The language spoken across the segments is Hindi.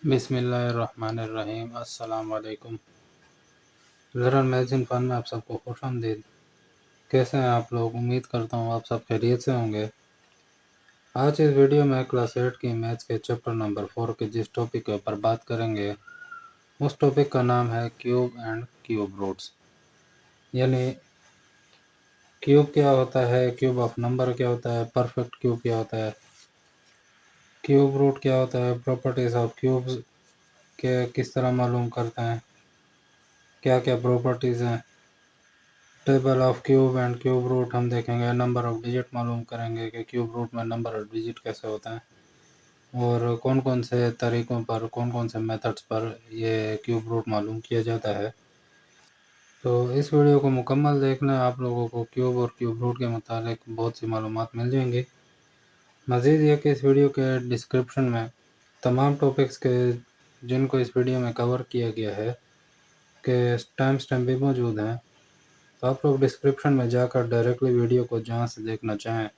बिस्मिल्लाहिर्रहमानिर्रहीम। अस्सलाम वालेकुम। ज़रा मैगज़ीन फ़न में आप सबको खुशामदीद। कैसे हैं आप लोग? उम्मीद करता हूँ आप सब खैरियत से होंगे। आज इस वीडियो में क्लास 8 की मैथ्स के चैप्टर नंबर 4 के जिस टॉपिक के ऊपर बात करेंगे उस टॉपिक का नाम है क्यूब एंड क्यूब रूट्स। यानी क्यूब क्या होता है, क्यूब ऑफ नंबर क्या होता है, परफेक्ट क्यूब क्या होता है, क्यूब रूट क्या होता है, प्रॉपर्टीज़ ऑफ क्यूब्स के किस तरह मालूम करते हैं, क्या क्या प्रॉपर्टीज़ हैं, table of cube and cube root हम देखेंगे, नंबर ऑफ डिजिट मालूम करेंगे कि क्यूब रूट में नंबर ऑफ डिजिट कैसे होते हैं और कौन कौन से तरीक़ों पर, कौन कौन से मेथड्स पर ये क्यूब रूट मालूम किया जाता है। तो इस वीडियो को मुकम्मल देखना आप लोगों को क्यूब और क्यूब रूट के मुतालिक बहुत सी मालूमात मिल जाएंगी। मज़ीद ये कि इस वीडियो के डिस्क्रिप्शन में तमाम टॉपिक्स के जिनको इस वीडियो में कवर किया गया है के टाइम स्टैम्प भी मौजूद हैं। तो आप लोग डिस्क्रिप्शन में जाकर डायरेक्टली वीडियो को जहाँ से देखना चाहें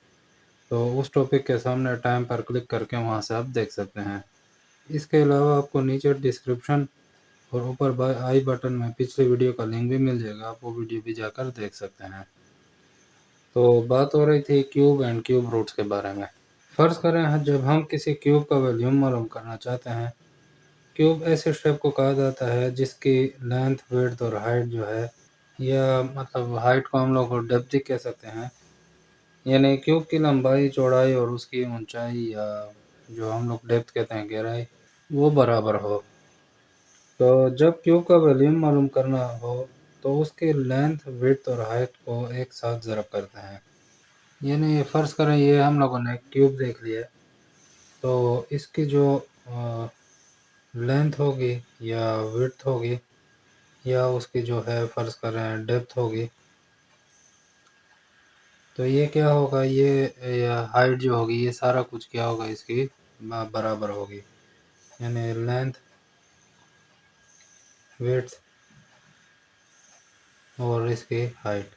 तो उस टॉपिक के सामने टाइम पर क्लिक करके वहाँ से आप देख सकते हैं। इसके अलावा आपको नीचे डिस्क्रिप्शन और ऊपर बाय आई बटन में पिछली वीडियो का लिंक भी मिल जाएगा, आप वो वीडियो भी जाकर देख सकते हैं। तो बात हो रही थी क्यूब एंड क्यूब रूट्स के बारे में। फ़र्ज़ करें जब हम किसी क्यूब का वॉल्यूम मालूम करना चाहते हैं, क्यूब ऐसे शेप को कहा जाता है जिसकी लेंथ, विड्थ और हाइट जो है, या मतलब हाइट को हम लोग डेप्थ भी कह सकते हैं, यानी क्यूब की लंबाई, चौड़ाई और उसकी ऊंचाई या जो हम लोग डेप्थ कहते हैं, गहराई, वो बराबर हो। तो जब क्यूब का वॉल्यूम मालूम करना हो तो उसकी लेंथ, विड्थ और हाइट को एक साथ ज़रब करते हैं। यानी फ़र्ज़ करें ये हम लोगों ने क्यूब देख लिया, तो इसकी जो लेंथ होगी या विड्थ होगी या उसकी जो है फ़र्ज़ करें डेप्थ होगी, तो ये क्या होगा, ये या हाइट जो होगी, ये सारा कुछ क्या होगा, इसकी बराबर होगी। यानी लेंथ, विड्थ और इसकी हाइट,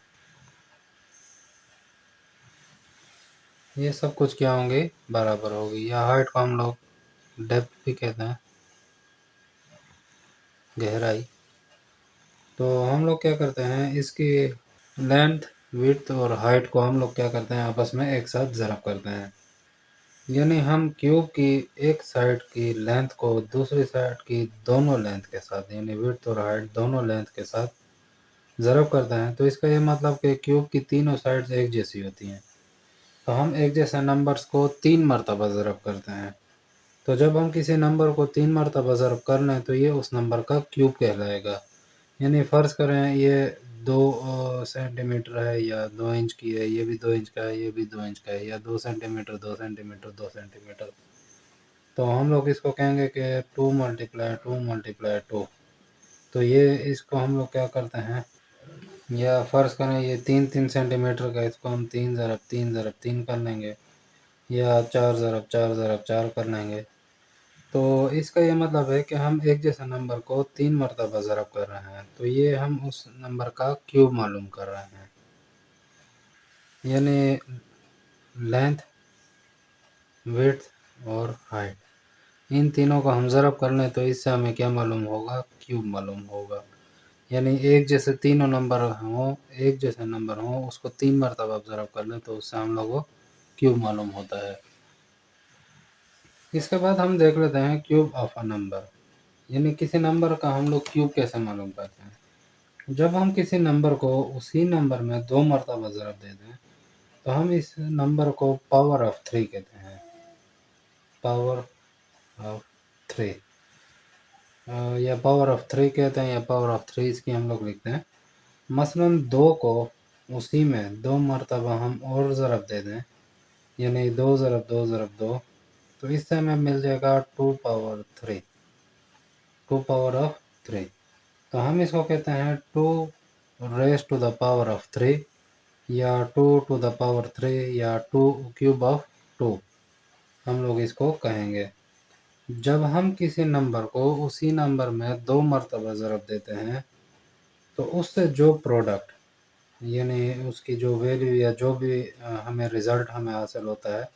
ये सब कुछ क्या होंगे, बराबर होगी। या हाइट को हम लोग डेप्थ भी कहते हैं, गहराई। तो हम लोग क्या करते हैं, इसकी लेंथ, विड्थ और हाइट को हम लोग क्या करते हैं, आपस में एक साथ ज़रब करते हैं। यानी हम क्यूब की एक साइड की लेंथ को दूसरी साइड की दोनों लेंथ के साथ, यानी विड्थ और हाइट दोनों लेंथ के साथ ज़रब करते हैं। तो इसका ये मतलब कि क्यूब की तीनों साइड्स एक जैसी होती हैं, तो हम एक जैसे नंबर्स को 3 मरतबा ज़रब करते हैं। तो जब हम किसी नंबर को 3 मरतबा ज़रब कर लें तो ये उस नंबर का क्यूब कहलाएगा। यानी फ़र्ज़ करें ये 2 सेंटीमीटर है या 2 इंच की है, ये भी 2 इंच का है, ये भी 2 इंच का है, या 2 सेंटीमीटर, 2 सेंटीमीटर, 2 सेंटीमीटर। तो हम लोग इसको कहेंगे कि 2 मल्टीप्लाई 2 मल्टीप्लाई 2। तो ये इसको हम लोग क्या करते हैं, या फ़र्ज़ करें ये 3-3 सेंटीमीटर का, इसको हम 3 ज़रब 3 ज़रब 3 कर लेंगे, या 4 ज़रब 4 ज़रब 4 कर लेंगे। तो इसका ये मतलब है कि हम एक जैसे नंबर को 3 मरतबा ज़रब कर रहे हैं, तो ये हम उस नंबर का क्यूब मालूम कर रहे हैं। यानी लेंथ, विड्थ और हाइट, इन तीनों को हम ज़रब कर लें तो इससे हमें क्या मालूम होगा, क्यूब मालूम होगा। यानी एक जैसे तीनों नंबर हों, एक जैसे नंबर हों, उसको 3 मरतबा आप ज़रब कर लें तो उससे हम लोगों को क्यूब मालूम होता है। इसके बाद हम देख लेते हैं क्यूब ऑफ अ नंबर। यानी किसी नंबर का हम लोग क्यूब कैसे मालूम करते हैं। जब हम किसी नंबर को उसी नंबर में 2 मरतबा ज़रब दे दें तो हम इस नंबर को पावर ऑफ 3 कहते हैं। पावर ऑफ 3 या पावर ऑफ 3 कहते हैं, या पावर ऑफ 3 इसकी हम लोग लिखते हैं। मसलन 2 को उसी में 2 मरतबा हम और ज़रब दे दें, यानी 2 ज़रब 2 ज़रब 2, तो इससे हमें मिल जाएगा 2 पावर 3, 2 पावर ऑफ 3। तो हम इसको कहते हैं 2 raise to the power of 3, या 2 टू द पावर 3, या 2 क्यूब ऑफ 2 हम लोग इसको कहेंगे। जब हम किसी नंबर को उसी नंबर में 2 मरतबा ज़रब देते हैं तो उससे जो प्रोडक्ट, यानी उसकी जो वैल्यू या जो भी हमें रिज़ल्ट हमें हासिल होता है,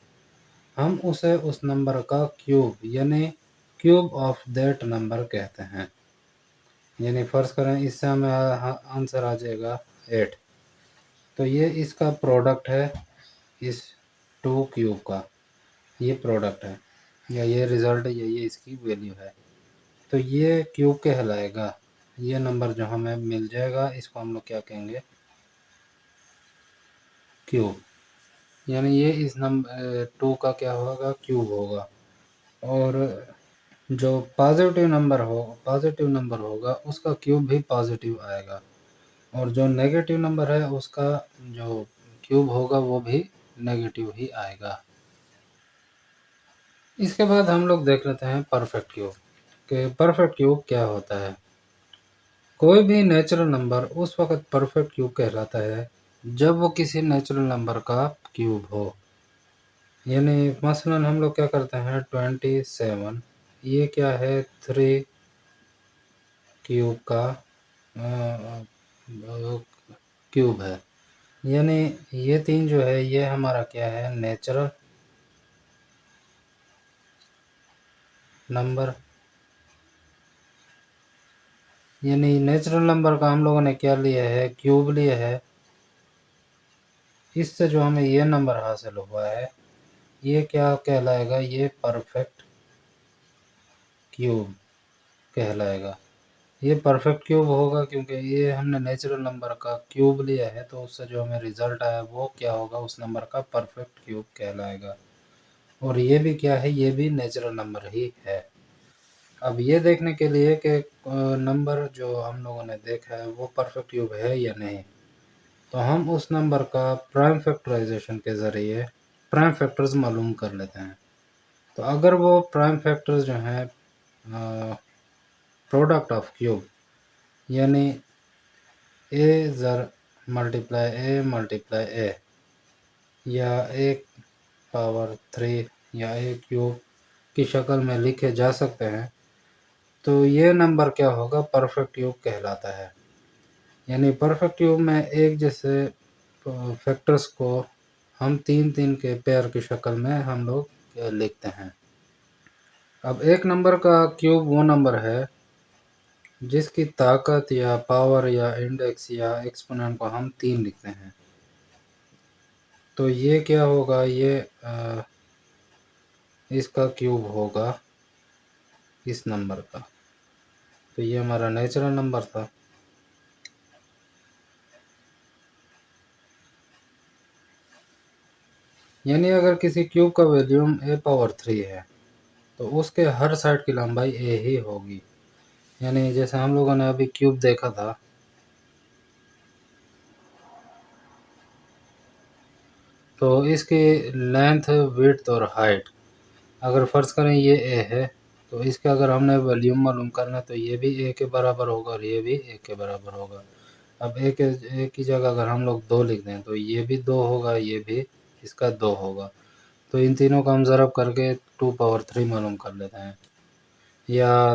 हम उसे उस नंबर का क्यूब यानी क्यूब ऑफ दैट नंबर कहते हैं। यानी फर्ज करें इससे हमें आंसर आ जाएगा 8, तो ये इसका प्रोडक्ट है, इस 2 क्यूब का ये प्रोडक्ट है, या ये रिज़ल्ट है, या ये इसकी वैल्यू है। तो ये क्यूब कहलाएगा। ये नंबर जो हमें मिल जाएगा इसको हम लोग क्या कहेंगे, क्यूब। यानी ये इस नंबर 2 का क्या होगा, क्यूब होगा। और जो पॉजिटिव नंबर होगा उसका क्यूब भी पॉजिटिव आएगा, और जो नेगेटिव नंबर है उसका जो क्यूब होगा वो भी नेगेटिव ही आएगा। इसके बाद हम लोग देख लेते हैं परफेक्ट क्यूब, कि परफेक्ट क्यूब क्या होता है। कोई भी नेचुरल नंबर उस वक्त परफेक्ट क्यूब कहलाता है जब वो किसी नेचुरल नंबर का क्यूब हो। यानी मसलन हम लोग क्या करते हैं, 27 ये क्या है, 3 क्यूब का क्यूब है। यानी ये 3 जो है ये हमारा क्या है, नेचुरल नंबर। यानी नेचुरल नंबर का हम लोगों ने क्या लिया है, क्यूब लिया है। इससे जो हमें ये नंबर हासिल हुआ है ये क्या कहलाएगा, ये परफेक्ट क्यूब कहलाएगा। ये परफेक्ट क्यूब होगा क्योंकि ये हमने नेचुरल नंबर का क्यूब लिया है, तो उससे जो हमें रिजल्ट आया वो क्या होगा, उस नंबर का परफेक्ट क्यूब कहलाएगा। और ये भी क्या है, ये भी नेचुरल नंबर ही है। अब ये देखने के लिए कि नंबर जो हम लोगों ने देखा है वो परफेक्ट क्यूब है या नहीं, तो हम उस नंबर का प्राइम फैक्टराइजेशन के ज़रिए प्राइम फैक्टर्स मालूम कर लेते हैं। तो अगर वो प्राइम फैक्टर्स जो हैं प्रोडक्ट ऑफ क्यूब, यानी ए ज़र मल्टीप्लाई ए या ए पावर 3 या ए क्यूब की शक्ल में लिखे जा सकते हैं, तो ये नंबर क्या होगा, परफेक्ट क्यूब कहलाता है। यानी परफेक्ट क्यूब में एक जैसे फैक्टर्स को हम 3-3 के पेयर की शक्ल में हम लोग लिखते हैं। अब एक नंबर का क्यूब वो नंबर है जिसकी ताकत या पावर या इंडेक्स या एक्सपोनेंट को हम 3 लिखते हैं। तो ये क्या होगा, ये इसका क्यूब होगा इस नंबर का। तो ये हमारा नेचुरल नंबर था। यानी अगर किसी क्यूब का वॉल्यूम ए पावर 3 है तो उसके हर साइड की लंबाई ए ही होगी। यानी जैसे हम लोगों ने अभी क्यूब देखा था, तो इसकी लेंथ, विड्थ और हाइट अगर फ़र्ज़ करें ये ए है, तो इसका अगर हमने वॉल्यूम मालूम करना है तो ये भी ए के बराबर होगा और ये भी ए के बराबर होगा। अब ए की जगह अगर हम लोग 2 लिख दें तो ये भी 2 होगा, ये भी इसका 2 होगा। तो इन तीनों का हम ज़रब करके 2 पावर 3 मालूम कर लेते हैं। या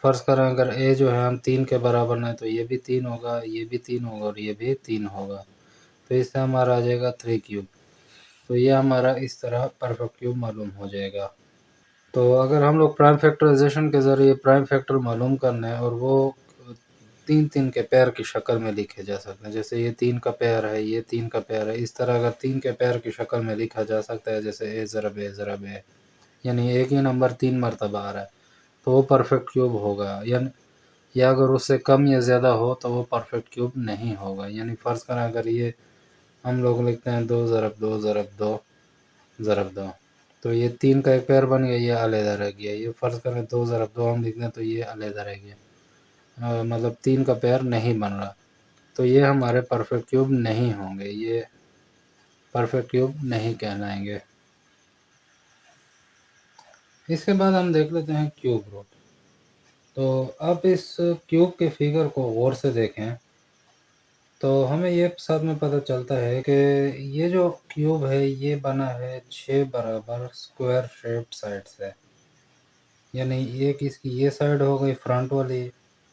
फ़र्ज़ करें अगर ए जो है हम 3 के बराबर है तो ये भी 3 होगा, ये भी 3 होगा और ये भी 3 होगा। तो इससे हमारा आ जाएगा 3 क्यूब। तो ये हमारा इस तरह परफेक्ट क्यूब मालूम हो जाएगा। तो अगर हम लोग प्राइम फैक्टराइजेशन के ज़रिए प्राइम फैक्टर मालूम करना है और वो 3-3 के पेयर की शक्ल में लिखे जा सकते हैं। जैसे ये 3 का पेयर है, ये 3 का पेयर है, इस तरह अगर 3 के पेयर की शक्ल में लिखा जा सकता है, जैसे ए ज़रब ए, यानी एक ही नंबर 3 मरतबा आ रहा है, तो वो परफेक्ट क्यूब होगा। या अगर उससे कम या ज़्यादा हो तो वो परफेक्ट क्यूब नहीं होगा। यानी फ़र्ज़ करें अगर ये हम लोग लिखते हैं 2 ज़रब 2 ज़रब 2 ज़रब 2, तो ये 3 का एक पेयर बन गया, ये अलहदा रह गया। ये फ़र्ज़ करें 2 ज़रब 2 हम लिख दें तो ये अलहदा रह गया। मतलब 3 का पेयर नहीं बन रहा, तो ये हमारे परफेक्ट क्यूब नहीं होंगे, ये परफेक्ट क्यूब नहीं कहलाएंगे। इसके बाद हम देख लेते हैं क्यूब रूट। तो अब इस क्यूब के फिगर को गौर से देखें तो हमें ये साथ में पता चलता है कि ये जो क्यूब है ये बना है 6 बराबर स्क्वायर शेप्ड साइड से। यानी एक इसकी ये साइड हो गई फ्रंट वाली,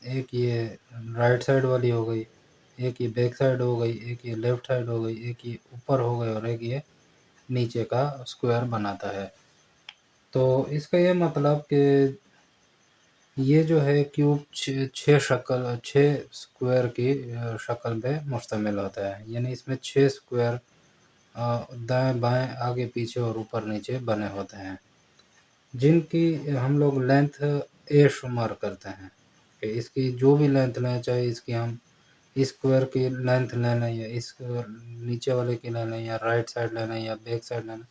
एक ये राइट साइड वाली हो गई, एक ये बैक साइड हो गई, एक ये लेफ्ट साइड हो गई, एक ये ऊपर हो गई और एक ये नीचे का स्क्वायर बनाता है। तो इसका ये मतलब कि ये जो है क्यूब छः स्क्वायर की शक्ल पे मुश्तमिल होता है, यानी इसमें 6 स्क्वायर दाएं बाएं आगे पीछे और ऊपर नीचे बने होते हैं, जिनकी हम लोग लेंथ ए शुमार करते हैं कि इसकी जो भी लेंथ लें, चाहे इसकी हम इस स्क्वायर की लेंथ ले लें या इस नीचे वाले की ले लें या राइट साइड ले लें या बैक साइड ले लें,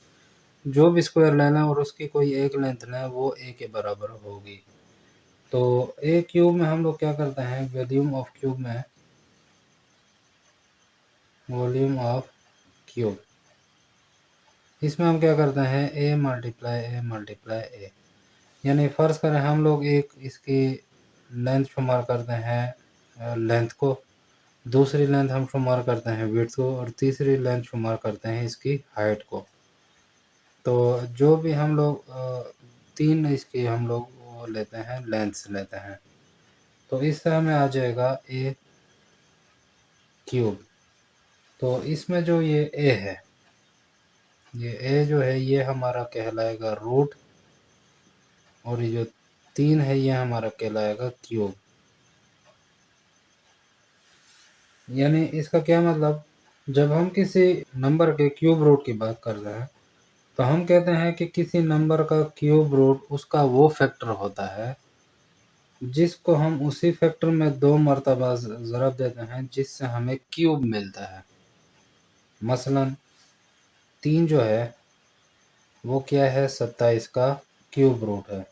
जो भी स्क्वायर ले लें और उसकी कोई एक लेंथ लें वो ए के बराबर होगी। तो ए क्यूब में हम लोग क्या करते हैं, वॉल्यूम ऑफ क्यूब, इसमें हम क्या करते हैं ए मल्टीप्लाई ए, यानी फ़र्ज़ करें हम लोग एक इसकी लेंथ शुमार करते हैं लेंथ को, दूसरी लेंथ हम शुमार करते हैं विड्थ को और तीसरी लेंथ शुमार करते हैं इसकी हाइट को। तो जो भी हम लोग 3 इसकी हम लोग वो लेते हैं, लेंथ्स लेते हैं, तो इससे हमें आ जाएगा ए क्यूब। तो इसमें जो ये ए है, ये ए जो है ये हमारा कहलाएगा रूट, और ये जो 3 है ये हमारा कहलाएगा क्यूब। यानी इसका क्या मतलब, जब हम किसी नंबर के क्यूब रूट की बात कर रहे हैं तो हम कहते हैं कि किसी नंबर का क्यूब रूट उसका वो फैक्टर होता है जिसको हम उसी फैक्टर में 2 मरतबा ज़रब देते हैं जिससे हमें क्यूब मिलता है। मसलन 3 जो है वो क्या है, 27 का क्यूब रूट है,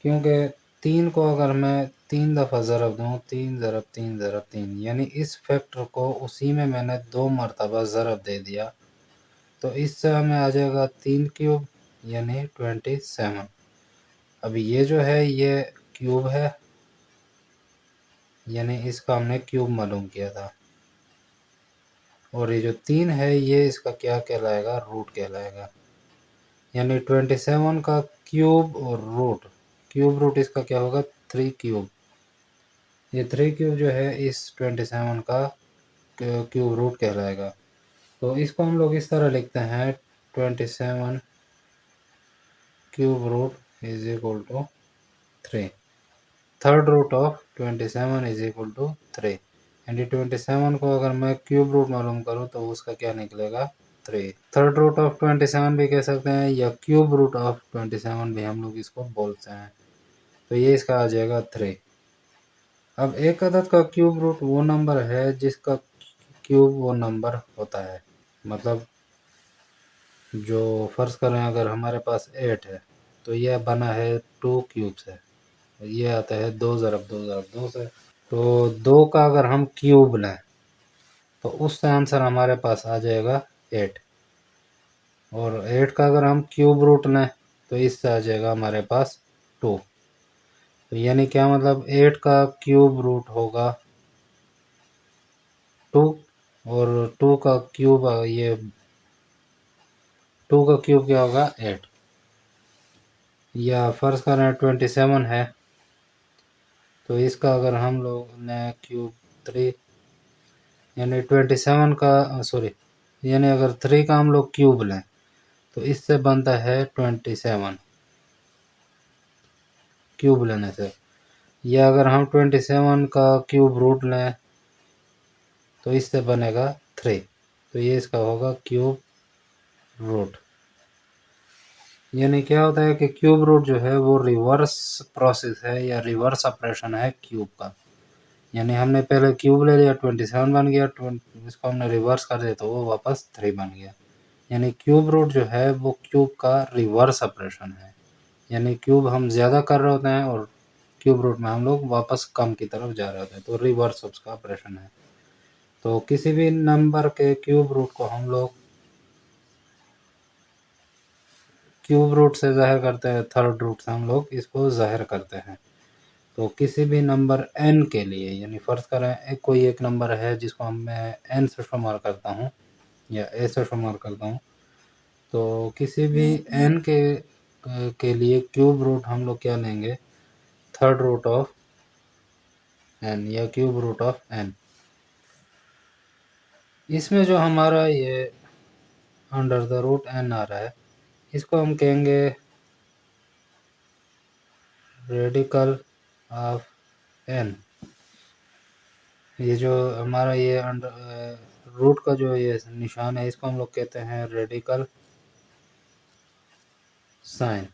क्योंकि 3 को अगर मैं 3 दफ़ा ज़रब दूँ, 3 ज़रब 3 ज़रब 3, यानी इस फैक्टर को उसी में मैंने 2 मरतबा ज़रब दे दिया, तो इससे हमें आ जाएगा 3 क्यूब यानी 27। अब ये जो है ये क्यूब है, यानी इसका हमने क्यूब मालूम किया था, और ये जो 3 है ये इसका क्या कहलाएगा, रूट कहलाएगा। यानी 27 का क्यूब और रूट, क्यूब रूट इसका क्या होगा, 3 क्यूब। ये 3 क्यूब जो है इस 27 का क्यूब रूट कहलाएगा। तो इसको हम लोग इस तरह लिखते हैं, 27 cube root is equal to 3, third root of 27 is equal to 3। यानी 27 को अगर मैं क्यूब रूट मालूम करूँ तो उसका क्या निकलेगा, 3। थर्ड रूट ऑफ 27 भी कह सकते हैं या क्यूब रूट ऑफ 27 भी हम लोग इसको बोलते हैं, तो ये इसका आ जाएगा 3। अब एक अदद का क्यूब रूट वो नंबर है जिसका क्यूब वो नंबर होता है, मतलब जो फ़र्ज़ करें अगर हमारे पास 8 है तो यह बना है 2 क्यूब से, ये आता है 2 ज़रब 2 ज़रब 2 से। तो 2 का अगर हम क्यूब लें तो उससे आंसर हमारे पास आ जाएगा 8, और 8 का अगर हम क्यूब रूट लें तो इससे आ जाएगा हमारे पास 2। तो यानी क्या मतलब, 8 का क्यूब रूट होगा 2, और 2 का क्यूब ये 2 का क्यूब क्या होगा, 8। या फ़र्ज़ करें 27 है तो इसका अगर हम लोग ने क्यूब 3, यानी 27 का सॉरी, यानी अगर 3 का हम लोग क्यूब लें तो इससे बनता है 27 क्यूब लेने से, या अगर हम 27 का क्यूब रूट लें तो इससे बनेगा 3, तो ये इसका होगा क्यूब रूट। यानी क्या होता है कि क्यूब रूट जो है वो रिवर्स प्रोसेस है या रिवर्स ऑपरेशन है क्यूब का। यानी हमने पहले क्यूब ले लिया, 27 बन गया, इसको हमने रिवर्स कर दिया तो वो वापस 3 बन गया। यानी क्यूब रूट जो है वो क्यूब का रिवर्स ऑपरेशन है, यानी क्यूब हम ज़्यादा कर रहे होते हैं और क्यूब रूट में हम लोग वापस कम की तरफ जा रहे होते हैं, तो रिवर्स उसका ऑपरेशन है। तो किसी भी नंबर के क्यूब रूट को हम लोग क्यूब रूट से ज़ाहिर करते हैं, थर्ड रूट से हम लोग इसको ज़ाहिर करते हैं। तो किसी भी नंबर n के लिए, यानी फ़र्ज़ करें कोई एक नंबर है जिसको मैं n से शुमार करता हूँ या a से शुमार करता हूँ, तो किसी भी n के लिए क्यूब रूट हम लोग क्या लेंगे, थर्ड रूट ऑफ n या क्यूब रूट ऑफ n। इसमें जो हमारा ये अंडर द रूट n आ रहा है इसको हम कहेंगे रेडिकल ऑफ एन, ये जो हमारा ये अंडर रूट का जो ये निशान है इसको हम लोग कहते हैं रेडिकल साइन।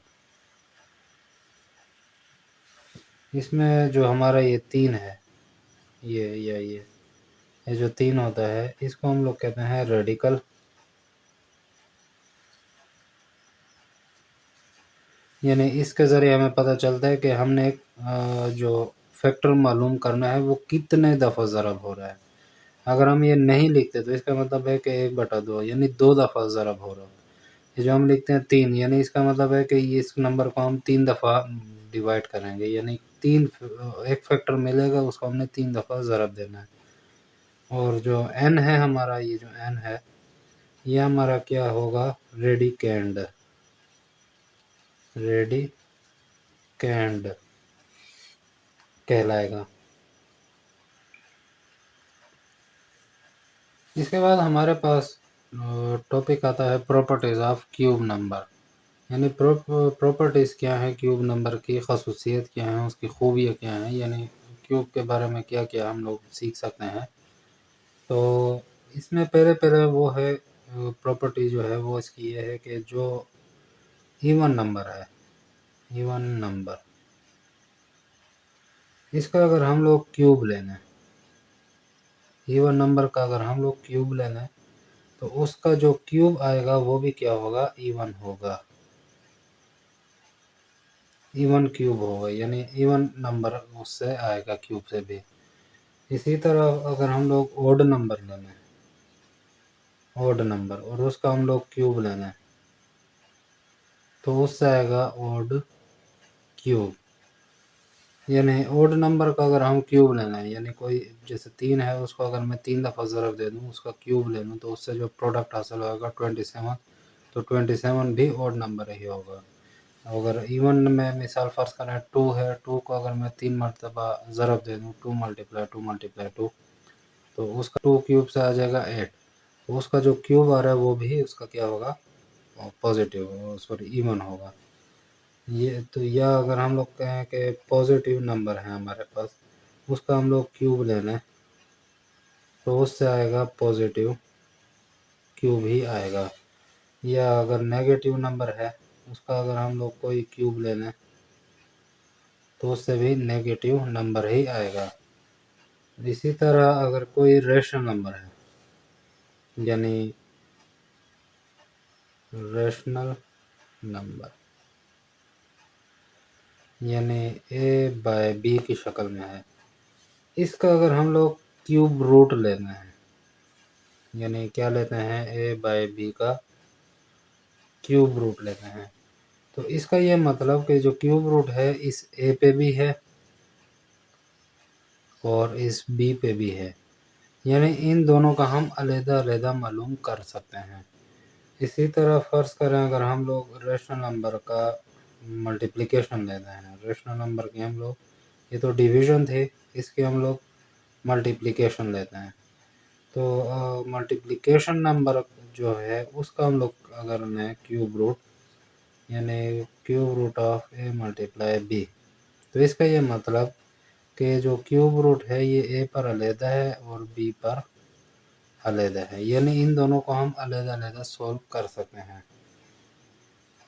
इसमें जो हमारा ये 3 है, ये जो 3 होता है इसको हम लोग कहते हैं रेडिकल। यानी इसके ज़रिए हमें पता चलता है कि हमने एक जो फैक्टर मालूम करना है वो कितने दफ़ा ज़रब हो रहा है। अगर हम ये नहीं लिखते तो इसका मतलब है कि 1/2 यानी 2 दफ़ा ज़रब हो रहा है। ये जो हम लिखते हैं 3 यानी इसका मतलब है कि इस नंबर को हम 3 दफ़ा डिवाइड करेंगे, यानी 3 एक फैक्टर मिलेगा उसको हमने 3 दफ़ा ज़रब देना है। और जो n है हमारा, ये जो n है ये हमारा क्या होगा, रेडिकैंड कहलाएगा। इसके बाद हमारे पास टॉपिक आता है प्रॉपर्टीज़ ऑफ क्यूब नंबर। यानी प्रॉपर्टीज़ क्या है क्यूब नंबर की, खसूसियत क्या है, उसकी खूबियाँ क्या हैं, यानी क्यूब के बारे में क्या क्या हम लोग सीख सकते हैं। तो इसमें पहले पहले वो है प्रॉपर्टी जो है वो इसकी ये है कि जो इवन नंबर है, इवन नंबर, इसका अगर हम लोग क्यूब ले लें, इवन नंबर का अगर हम लोग क्यूब ले लें तो उसका जो क्यूब आएगा वो भी क्या होगा, इवन होगा, इवन क्यूब होगा, यानी इवन नंबर उससे आएगा क्यूब से भी। इसी तरह अगर हम लोग ओड नंबर ले लें, ओड नंबर, और उसका हम लोग क्यूब ले लें तो उससे आएगा ओड क्यूब। यानी ओड नंबर का अगर हम क्यूब लेना है, यानी कोई जैसे 3 है उसको अगर मैं 3 दफ़ा ज़रब दे दूँ, उसका क्यूब ले लूँ तो उससे जो प्रोडक्ट हासिल होगा 27, तो 27 भी ओड नंबर ही होगा। अगर इवन में मिसाल फ़र्ज़ करें 2 है, 2 को अगर मैं 3 मरतबा ज़रब दे दूँ, 2 मल्टीप्लाई 2 मल्टीप्लाई 2, तो उसका 2 क्यूब से आ जाएगा 8, तो उसका जो क्यूब आ रहा है वो भी उसका क्या होगा, पॉजिटिव, सॉरी इवन होगा। ये तो, या अगर हम लोग कहें कि पॉजिटिव नंबर है हमारे पास, उसका हम लोग क्यूब ले लें तो उससे आएगा पॉजिटिव क्यूब ही आएगा। या अगर नेगेटिव नंबर है उसका अगर हम लोग कोई क्यूब ले लें तो उससे भी नेगेटिव नंबर ही आएगा। इसी तरह अगर कोई रेशनल नंबर है, यानी रेशनल नंबर, यानी ए बाय बी की शक्ल में है, इसका अगर हम लोग क्यूब रूट लेना है, यानी क्या लेते हैं, ए बाय बी का क्यूब रूट लेते हैं, तो इसका ये मतलब कि जो क्यूब रूट है इस ए पे भी है और इस बी पे भी है, यानी इन दोनों का हम अलग-अलग मालूम कर सकते हैं। इसी तरह फ़र्ज़ करें अगर हम लोग रेशनल नंबर का मल्टीप्लिकेशन लेते हैं, रेशनल नंबर की हम लोग, ये तो डिवीज़न थे, इसके हम लोग मल्टीप्लिकेशन लेते हैं। तो मल्टीप्लिकेशन नंबर जो है उसका हम लोग अगर लें क्यूब रूट, यानी cube root of A multiply B, तो इसका ये मतलब कि जो क्यूब रूट है ये ए पर अलहदा है और बी पर अलहदा है, यानी इन दोनों को हम अलग-अलग सॉल्व कर सकते हैं।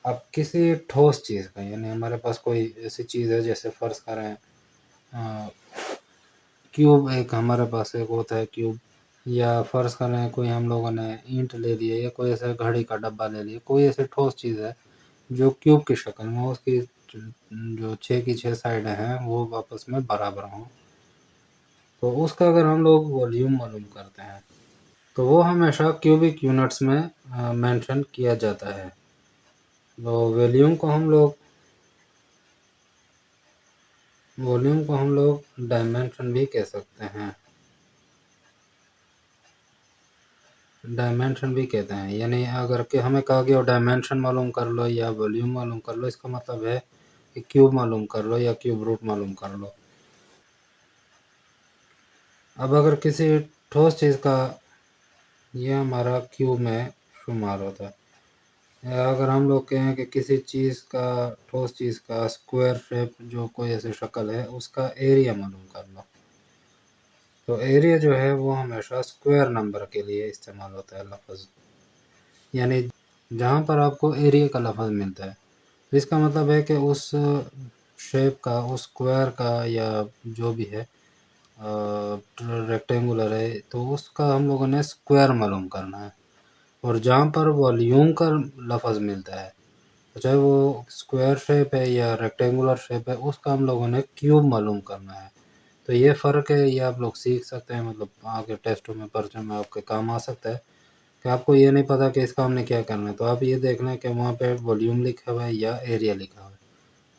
अब किसी ठोस चीज़ का, यानी हमारे पास कोई ऐसी चीज़ है जैसे फ़र्ज़ करें क्यूब, एक हमारे पास एक होता है क्यूब, या फ़र्ज़ करें कोई हम लोगों ने ईंट ले लिया या कोई ऐसा घड़ी का डब्बा ले लिया, कोई ऐसी ठोस चीज़ है जो क्यूब की शक्ल में, उसकी जो 6 की 6 साइडें हैं वो आपस में बराबर हों, तो उसका अगर हम लोग वॉल्यूम मालूम करते हैं तो वो हमेशा क्यूबिक यूनिट्स में मेंशन किया जाता है। तो वॉल्यूम को हम लोग डायमेंशन भी कह सकते हैं, डायमेंशन भी कहते हैं, यानी अगर कि हमें कहा गया डायमेंशन मालूम कर लो या वॉल्यूम मालूम कर लो, इसका मतलब है कि क्यूब मालूम कर लो या क्यूब रूट मालूम कर लो। अब अगर किसी ठोस चीज़ का, ये हमारा क्यूब में शुमार होता है, या अगर हम लोग कहें कि किसी चीज़ का, ठोस चीज़ का स्क्वायर शेप जो कोई ऐसी शक्ल है उसका एरिया मालूम कर लो, तो एरिया जो है वो हमेशा स्क्वायर नंबर के लिए इस्तेमाल होता है लफ्ज़, यानी जहाँ पर आपको एरिया का लफ्ज़ मिलता है तो इसका मतलब है कि उस शेप का, उस स्क्वायर का या जो भी है रेक्टेंगुलर है तो उसका हम लोगों ने स्क्वायर मालूम करना है। और जहाँ पर वॉल्यूम का लफ्ज़ मिलता है तो चाहे वो स्क्वायर शेप है या रेक्टेंगुलर शेप है उसका हम लोगों ने क्यूब मालूम करना है। तो ये फ़र्क है, ये आप लोग सीख सकते हैं, मतलब आगे टेस्टों में, परिचय में आपके काम आ सकता है कि आपको ये नहीं पता कि इसका हमने क्या करना है तो आप ये देख लें कि वहाँ पे वॉल्यूम लिखा हुआ है या एरिया लिखा हुआ है।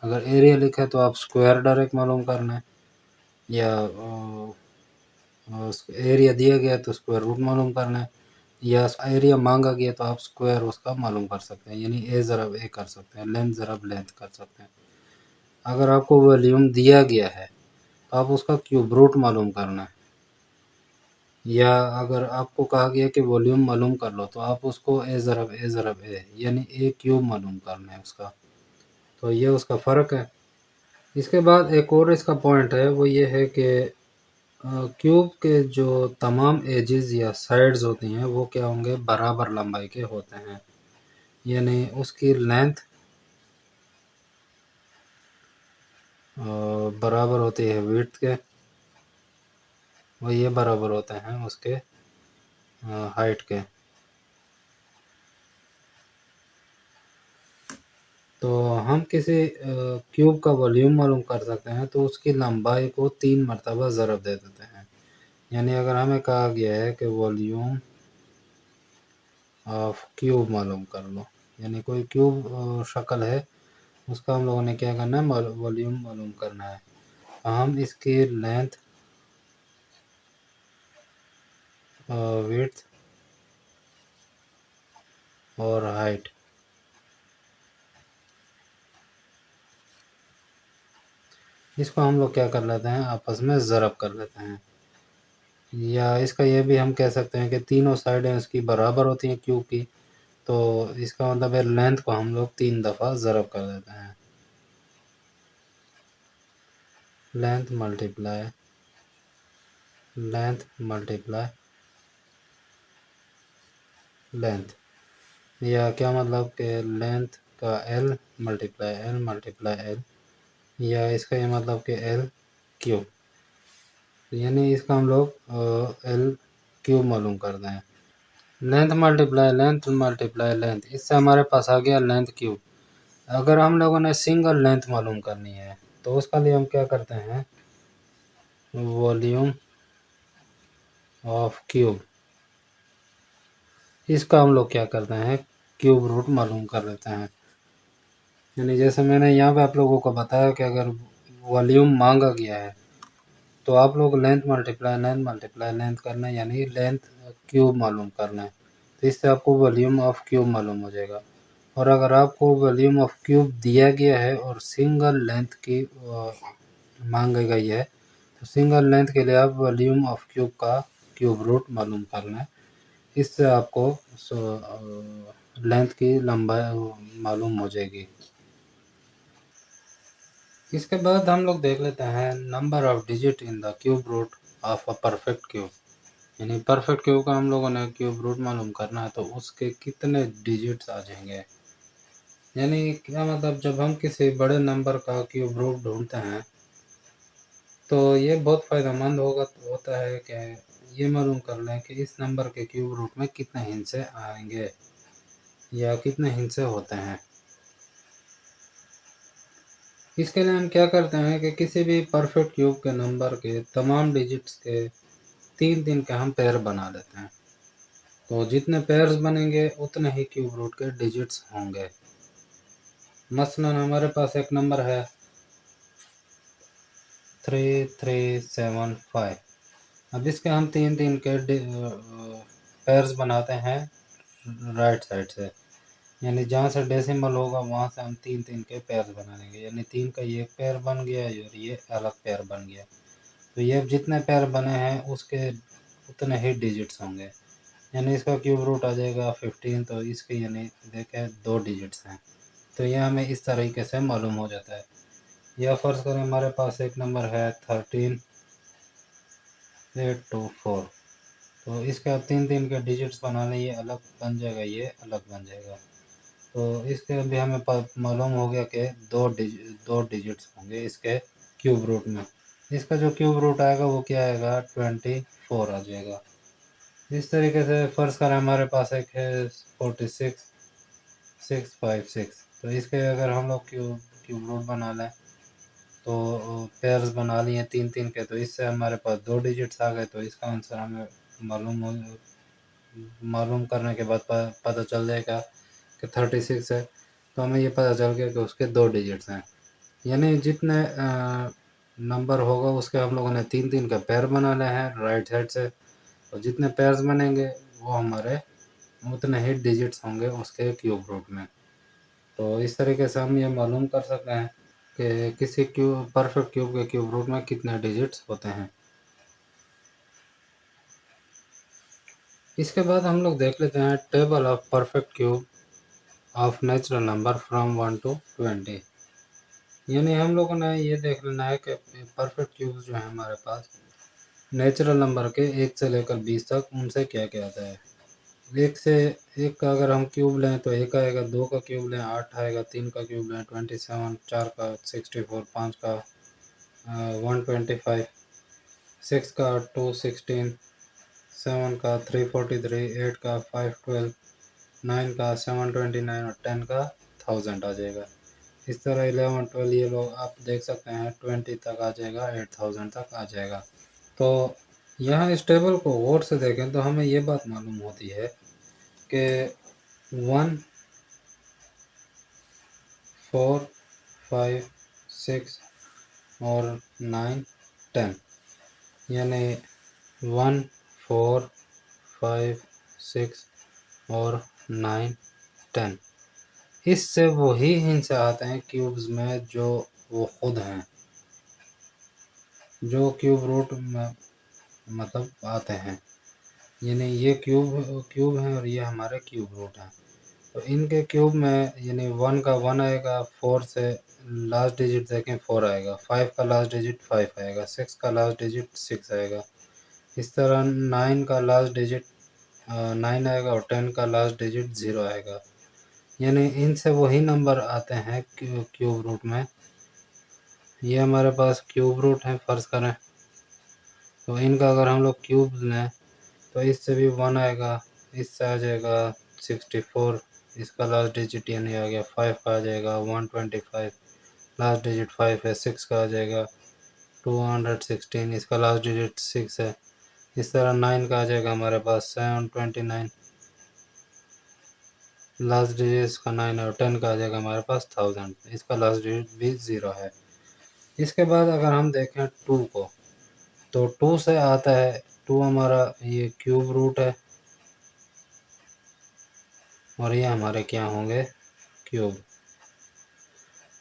अगर एरिया लिखा है तो आप स्क्वायर डायरेक्ट मालूम करना है, या एरिया दिया गया है तो स्क्वायर रूट मालूम करना है, या एरिया मांगा गया तो आप स्क्वायर उसका मालूम कर सकते हैं, यानी ए ज़रब ए कर सकते हैं, लेंथ ज़रब लेंथ कर सकते हैं। अगर आपको वॉल्यूम दिया गया है तो आप उसका क्यूब रूट मालूम करना है, या अगर आपको कहा गया कि वॉल्यूम मालूम कर लो तो आप उसको ए ज़रब ए यानी ए क्यूब मालूम करना है उसका। तो ये उसका फ़र्क है। इसके बाद एक और इसका पॉइंट है वो ये है कि क्यूब के जो तमाम एजेस या साइड्स होती हैं वो क्या होंगे, बराबर लंबाई के होते हैं, यानी उसकी लेंथ बराबर होती है विड्थ के, वो ये बराबर होते हैं उसके हाइट के। तो हम किसी क्यूब का वॉल्यूम मालूम कर सकते हैं तो उसकी लंबाई को 3 मरतबा ज़रब दे देते हैं, यानी अगर हमें कहा गया है कि वॉल्यूम ऑफ क्यूब मालूम कर लो, यानी कोई क्यूब शक्ल है उसका हम लोगों ने क्या करना है, वॉल्यूम मालूम करना है। हम इसकी लेंथ, विड्थ और हाइट, इसको हम लोग क्या कर लेते हैं, आपस में ज़रब कर लेते हैं। या इसका ये भी हम कह सकते हैं कि तीनों साइडें उसकी बराबर होती हैं क्यूब की, तो इसका मतलब है लेंथ को हम लोग 3 दफ़ा ज़रब कर देते हैं। Length multiply length multiply length, या क्या मतलब कि लेंथ का एल मल्टीप्लाई एल, या इसका ये मतलब कि एल क्यूब, यानी इसका हम लोग एल क्यूब मालूम करते हैं। लेंथ मल्टीप्लाई लेंथ, इससे हमारे पास आ गया लेंथ क्यूब। अगर हम लोगों ने सिंगल लेंथ मालूम करनी है तो उसका लिए हम क्या करते हैं, वॉल्यूम ऑफ क्यूब, इसका हम लोग क्या करते हैं, क्यूब रूट मालूम कर लेते हैं। यानी जैसे मैंने यहाँ पे आप लोगों को बताया कि अगर वॉल्यूम मांगा गया है तो आप लोग लेंथ मल्टीप्लाई लेंथ करना है, यानी लेंथ क्यूब मालूम करना है, तो इससे आपको वॉल्यूम ऑफ क्यूब मालूम हो जाएगा। और अगर आपको वॉल्यूम ऑफ क्यूब दिया गया है और सिंगल लेंथ की मांगी गई है तो सिंगल लेंथ के लिए आप वॉल्यूम ऑफ क्यूब का क्यूब रूट मालूम करना है, इससे आपको लेंथ की लंबाई मालूम हो जाएगी। इसके बाद हम लोग देख लेते हैं number of digit in the cube root of a perfect cube, यानी परफेक्ट क्यूब का हम लोगों ने क्यूब रूट मालूम करना है तो उसके कितने डिजिट्स आ जाएंगे। यानी क्या मतलब, जब हम किसी बड़े नंबर का क्यूब रूट ढूंढते हैं तो ये बहुत फ़ायदेमंद होता है कि ये मालूम कर लें कि इस नंबर के क्यूब रूट में कितने हिस्से आएंगे या कितने हिस्से होते हैं। इसके लिए हम क्या करते हैं कि किसी भी परफेक्ट क्यूब के नंबर के तमाम डिजिट्स के 3-3 के हम पेयर बना लेते हैं, तो जितने पेयर्स बनेंगे उतने ही क्यूब रूट के डिजिट्स होंगे। मसलन हमारे पास एक नंबर है 3375, अब इसके हम 3-3 के पेयर्स बनाते हैं राइट साइड से, यानी जहाँ से डेसिमल होगा वहाँ से हम 3-3 के पेयर्स बना लेंगे, यानी 3 का ये पेयर बन गया और ये अलग पेयर बन गया। तो ये जितने पेयर बने हैं उसके उतने ही डिजिट्स होंगे। यानी इसका क्यूब रूट आ जाएगा 15। तो इसके यानी देखें 2 डिजिट्स हैं, तो यह हमें इस तरीके से मालूम हो जाता है। या फ़र्ज़ करें हमारे पास एक नंबर है 13824, तो इसका 3 के डिजिट्स बनाने, ये अलग बन जाएगा, ये अलग बन जाएगा। तो इसके भी हमें मालूम हो गया कि दो डिजिट्स होंगे इसके क्यूब रूट में। इसका जो क्यूब रूट आएगा वो क्या आएगा, 24 आ जाएगा। इस तरीके से फ़र्ज़ करें हमारे पास एक है 46656, तो इसके अगर हम लोग क्यूब रूट बना लें, तो पेयर्स बना लिए 3 के, तो इससे हमारे पास 2 डिजिट्स आ गए। तो इसका आंसर हमें मालूम हो मालूम करने के बाद पता चल जाएगा कि 36 है। तो हमें ये पता चल गया कि उसके 2 डिजिट्स हैं। यानी जितने नंबर होगा उसके हम लोगों ने 3 का पेयर बनाना है राइट साइड से, और जितने पेयर्स बनेंगे वो हमारे उतने ही डिजिट्स होंगे उसके क्यूब रूट में। तो इस तरीके से हम ये मालूम कर सकते हैं कि किसी परफेक्ट क्यूब के क्यूब रूट में कितने डिजिट्स होते हैं। इसके बाद हम लोग देख लेते हैं table of perfect cube of natural number from 1 to 20। यानी हम लोगों ने ये देख लेना है कि परफेक्ट क्यूब जो है हमारे पास नेचुरल नंबर के 1 से लेकर 20 तक, उनसे क्या क्या आता है। एक से एक का अगर हम क्यूब लें तो एक आएगा, 2 का क्यूब लें 8 आएगा, 3 का क्यूब लें 27, 4 का 64, 5 का 125, 6 का 216, 7 का 343, 8 का 512, 9 का 729 और 10 का 1000 आ जाएगा। इस तरह 11, 12 ये लोग आप देख सकते हैं 20 तक आ जाएगा, 8000 तक आ जाएगा। तो यहाँ इस टेबल को गौर से देखें तो हमें ये बात मालूम होती है कि 1, 4, 5, 6 और 9, 10, यानी 1, 4, 5, 6 और 9, 10, इससे वही हिंट्स आते हैं क्यूब्स में जो वो खुद हैं, जो क्यूब रूट में मतलब आते हैं। यानी ये क्यूब है और ये हमारे क्यूब रूट हैं। तो इनके क्यूब में यानी 1 का 1 आएगा, 4 से लास्ट डिजिट देखें 4 आएगा, 5 का लास्ट डिजिट 5 आएगा, 6 का लास्ट डिजिट 6 आएगा। इस तरह 9 का लास्ट डिजिट 9 आएगा और 10 का लास्ट डिजिट 0 आएगा। यानी इनसे वही नंबर आते हैं क्यूब रूट में। ये हमारे पास क्यूब रूट है फ़र्ज़ करें, तो इनका अगर हम लोग क्यूब लें तो इससे भी 1 आएगा, इससे आ जाएगा 64, इसका लास्ट डिजिट यानी आ गया 5 का आ जाएगा, 125 लास्ट डिजिट 5 है, 6 का आ जाएगा 216, इसका लास्ट डिजिट 6 है। इस तरह 9 का आ जाएगा हमारे पास 729, लास्ट डिजिट इसका 9 है, और 10 का आ जाएगा हमारे पास 1000, इसका लास्ट डिजिट भी 0 है। इसके बाद अगर हम देखें 2 को, तो 2 से आता है, 2 हमारा ये क्यूब रूट है और ये हमारे क्या होंगे क्यूब।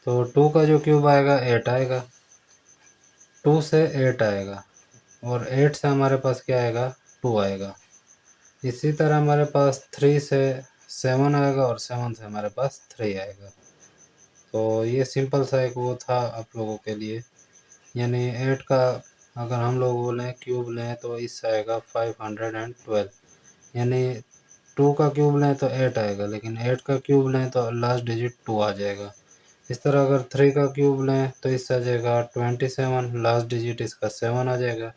तो 2 का जो क्यूब आएगा 8 आएगा, 2 से 8 आएगा, और 8 से हमारे पास क्या आएगा 2 आएगा। इसी तरह हमारे पास 3 से 7 आएगा और 7 से हमारे पास 3 आएगा। तो ये सिंपल सा एक वो था आप लोगों के लिए। यानी 8 का अगर हम लोग वो लें क्यूब लें तो इससे आएगा 512, यानी 2 का क्यूब लें तो 8 आएगा, लेकिन 8 का क्यूब लें तो लास्ट डिजिट 2 आ जाएगा। इस तरह अगर 3 का क्यूब लें तो इससे आ जाएगा 27, लास्ट डिजिट इसका 7 आ जाएगा,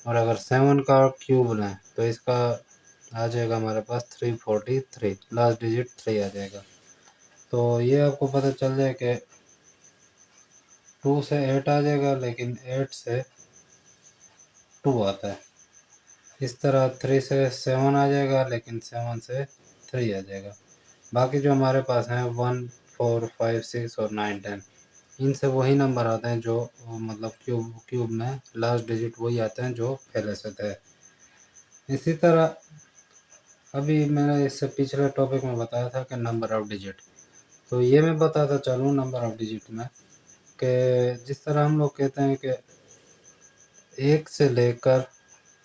और अगर 7 का क्यूब लें तो इसका आ जाएगा हमारे पास 343, लास्ट डिजिट 3 आ जाएगा। तो ये आपको पता चल जाए कि 2 से 8 आ जाएगा, लेकिन 8 से 2 आता है। इस तरह 3 से 7 आ जाएगा, लेकिन 7 से 3 आ जाएगा। बाकी जो हमारे पास हैं 1, 4, 5, 6 और 9, 10, इनसे वही नंबर आते हैं जो मतलब क्यूब में लास्ट डिजिट वही आते हैं जो पहले से थे। इसी तरह अभी मैंने इससे पिछले टॉपिक में बताया था कि नंबर ऑफ़ डिजिट, तो ये मैं बताता चलूँ नंबर ऑफ़ डिजिट में कि जिस तरह हम लोग कहते हैं कि 1 से लेकर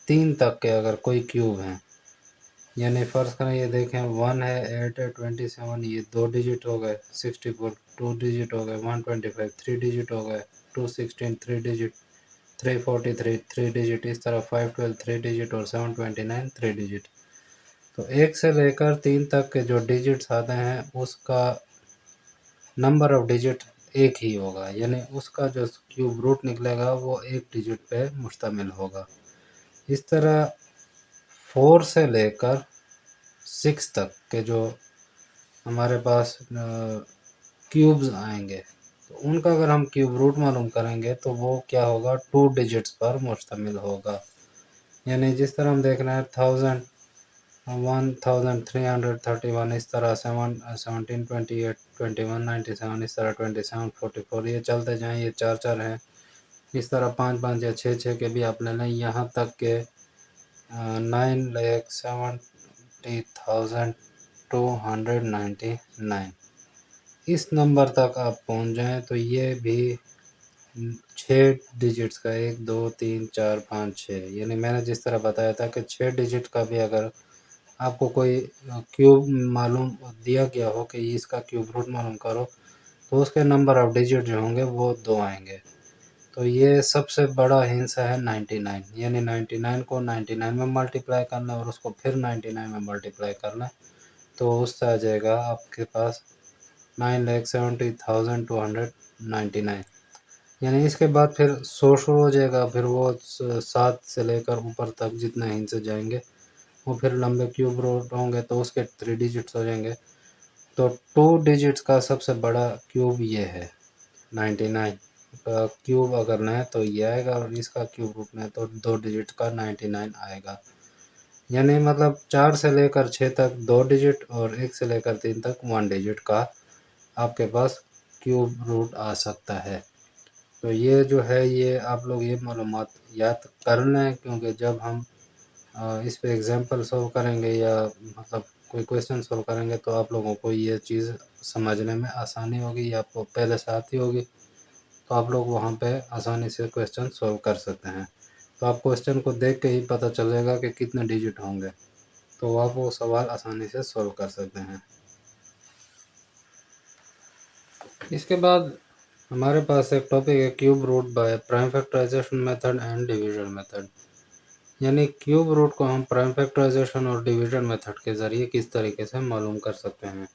3 तक के अगर कोई क्यूब हैं, यानी फ़र्ज़ करें ये देखें 1 है, 8 है, 27 ये 2 डिजिट हो गए, 64 2 डिजिट हो गए, 125 3 डिजिट हो गए, 216 3 डिजिट, 343 3 डिजिट, इस तरह 512 3 डिजिट और 729 3 डिजिट। तो 1 से लेकर 3 तक के जो डिजिट्स आते हैं उसका नंबर ऑफ़ डिजिट एक ही होगा, यानी उसका जो क्यूब रूट निकलेगा वो एक डिजिट पे मुश्तमिल होगा। इस तरह 4 से लेकर 6 तक के जो हमारे पास क्यूब्स आएंगे, तो उनका अगर हम क्यूब रूट मालूम करेंगे तो वो क्या होगा, 2 डिजिट्स पर मुश्तमिल होगा। यानी जिस तरह हम देख रहे हैं 1000 1331, इस तरह 17 28 21 97, इस तरह 27 44, ये चलते जाएँ, ये 4 हैं। इस तरह 5 या 6 के भी आप ले लें, यहाँ तक के 9,70,299 इस नंबर तक आप पहुंच जाएं तो ये भी 6 डिजिट्स का, 1 2 3 4 5 6, यानी मैंने जिस तरह बताया था कि 6 डिजिट का भी अगर आपको कोई क्यूब मालूम दिया गया हो कि इसका क्यूब रूट मालूम करो, तो उसके नंबर ऑफ डिजिट जो होंगे वो 2 आएंगे। तो ये सबसे बड़ा हिस्सा है 99, यानी 99 को 99 में मल्टीप्लाई करना और उसको फिर 99 में मल्टीप्लाई करना, तो उससे आ जाएगा आपके पास 9,70,299। यानी इसके बाद फिर 100 शुरू हो जाएगा, फिर वो 7 से लेकर ऊपर तक जितने हिस्से जाएंगे वो फिर लंबे क्यूब रूट होंगे, तो उसके 3 डिजिट्स हो जाएंगे। तो 2 डिजिट्स का सबसे बड़ा क्यूब ये है 99 का क्यूब अगर लें तो ये आएगा, और इसका क्यूब रूट लें तो 2 डिजिट का 99 आएगा। यानी मतलब 4 से लेकर 6 तक 2 डिजिट और 1 से लेकर 3 तक 1 डिजिट का आपके पास क्यूब रूट आ सकता है। तो ये जो है ये आप लोग ये मालूमात याद कर लें, क्योंकि जब हम इस पे एग्जांपल सॉल्व करेंगे या मतलब कोई क्वेश्चन सॉल्व करेंगे तो आप लोगों को ये चीज़ समझने में आसानी होगी, या आपको पहले से आती होगी, तो आप लोग वहाँ पे आसानी से क्वेश्चन सॉल्व कर सकते हैं। तो आप क्वेश्चन को देख के ही पता चलेगा कि कितने डिजिट होंगे, तो आप वो सवाल आसानी से सॉल्व कर सकते हैं। इसके बाद हमारे पास एक टॉपिक है cube root by prime factorization method and division method. यानी क्यूब रूट को हम प्राइम फैक्टराइजेशन और डिवीजन मेथड के ज़रिए किस तरीके से मालूम कर सकते हैं।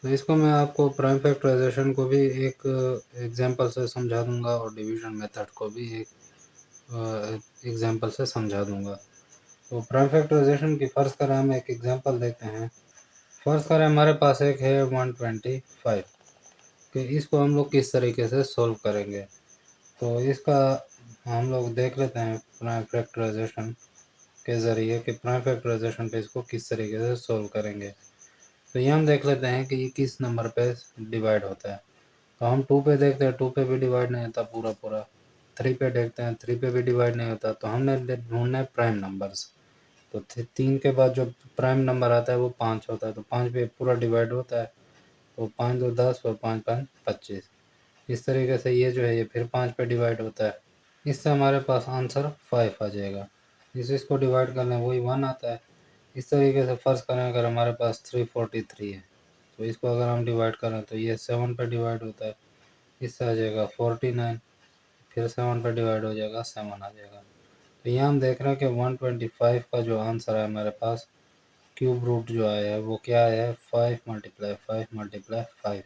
तो इसको मैं आपको प्राइम फैक्टराइजेशन को भी एक एग्जांपल से समझा दूंगा और डिवीजन मेथड को भी एक एग्जांपल से समझा दूंगा। तो प्राइम फैक्टराइजेशन की फ़र्ज़ करें हम एक एग्जांपल देखते हैं। फ़र्ज़ करें हमारे पास एक है 125 कि इसको हम लोग किस तरीके से सोल्व करेंगे। तो इसका हम लोग देख लेते हैं प्राइम फैक्टराइजेशन के ज़रिए कि प्राइम फैक्टराइजेशन पे इसको किस तरीके से सोल्व करेंगे। तो ये हम देख लेते हैं कि ये किस नंबर पे डिवाइड होता है। तो हम 2 पे देखते हैं, 2 पे भी डिवाइड नहीं होता पूरा पूरा। 3 पे देखते हैं, 3 पे भी डिवाइड नहीं होता। तो हमने ढूंढना है प्राइम नंबर्स। तो 3 के बाद जो प्राइम नंबर आता है वो 5 होता है, तो 5 पे पूरा डिवाइड होता है। तो 5 2 10 और 5 5 25। इस तरीके से ये जो है ये फिर 5 पे डिवाइड होता है। इससे हमारे पास आंसर 5 आ जाएगा। इसको डिवाइड कर लें वही 1 आता है। इस तरीके से फ़र्ज़ करें अगर हमारे पास 343 है, तो इसको अगर हम डिवाइड करें तो ये 7 पे डिवाइड होता है। इससे आ जाएगा 49, फिर 7 पे डिवाइड हो जाएगा 7 आ जाएगा। तो यहाँ हम देख रहे हैं कि 125 का जो आंसर है हमारे पास क्यूब रूट जो आया है वो क्या आया है, 5 मल्टीप्लाई 5 मल्टीप्लाई 5।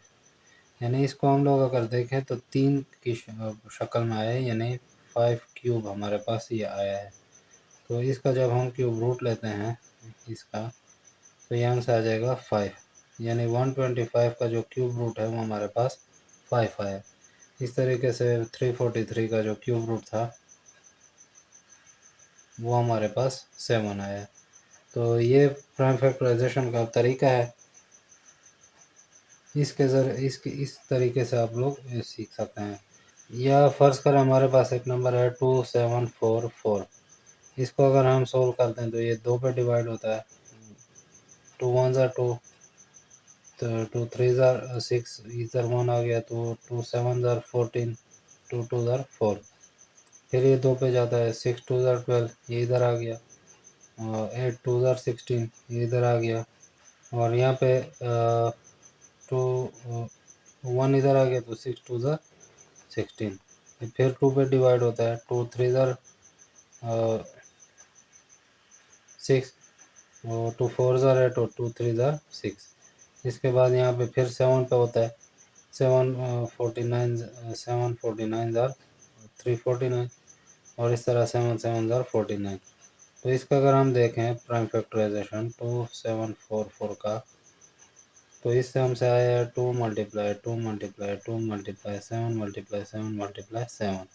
यानी इसको हम लोग अगर देखें तो 3 की शक्ल में आया है, यानी 5 क्यूब हमारे पास ये आया है। तो इसका जब हम क्यूब रूट लेते हैं इसका, तो यहाँ से आ जाएगा 5, यानी 125 का जो क्यूब रूट है वो हमारे पास 5 आया। इस तरीके से 343 का जो क्यूब रूट था वो हमारे पास 7 आया। तो ये प्राइम फैक्टराइजेशन का तरीका है। इसके ज़रिए इस तरीके से आप लोग सीख सकते हैं। या फ़र्ज़ करें हमारे पास एक नंबर है 2744। इसको अगर हम सोल्व करते हैं तो ये 2 पे डिवाइड होता है। 2 1 ज़ा 2, तो 2 3 ज़ा 6, इधर 1 आ गया, तो 2 7 ज़ा 14, 2 2 ज़ा 4। फिर ये 2 पे जाता है, 6 2 ज़ा 12, ये इधर आ गया। 8 टू ज़ार 16, ये इधर आ गया। और यहाँ पे 2 1 इधर आ गया तो 6 टू ज़ार 16। फिर 2 पे डिवाइड होता है, 2 3 ज़ार 6, और 2 4 ज़ार 8 और 2 3 ज़ार 6। इसके बाद यहाँ पे फिर 7 पे होता है, 7 49 7 49 ज़ार 349, और इस तरह 7 7 ज़ार 49। तो इसका अगर हम देखें प्राइम फैक्टराइजेशन 2744 का, तो इससे हमसे आया है 2 multiply 2 multiply 2 multiply 7 multiply 7 multiply 7।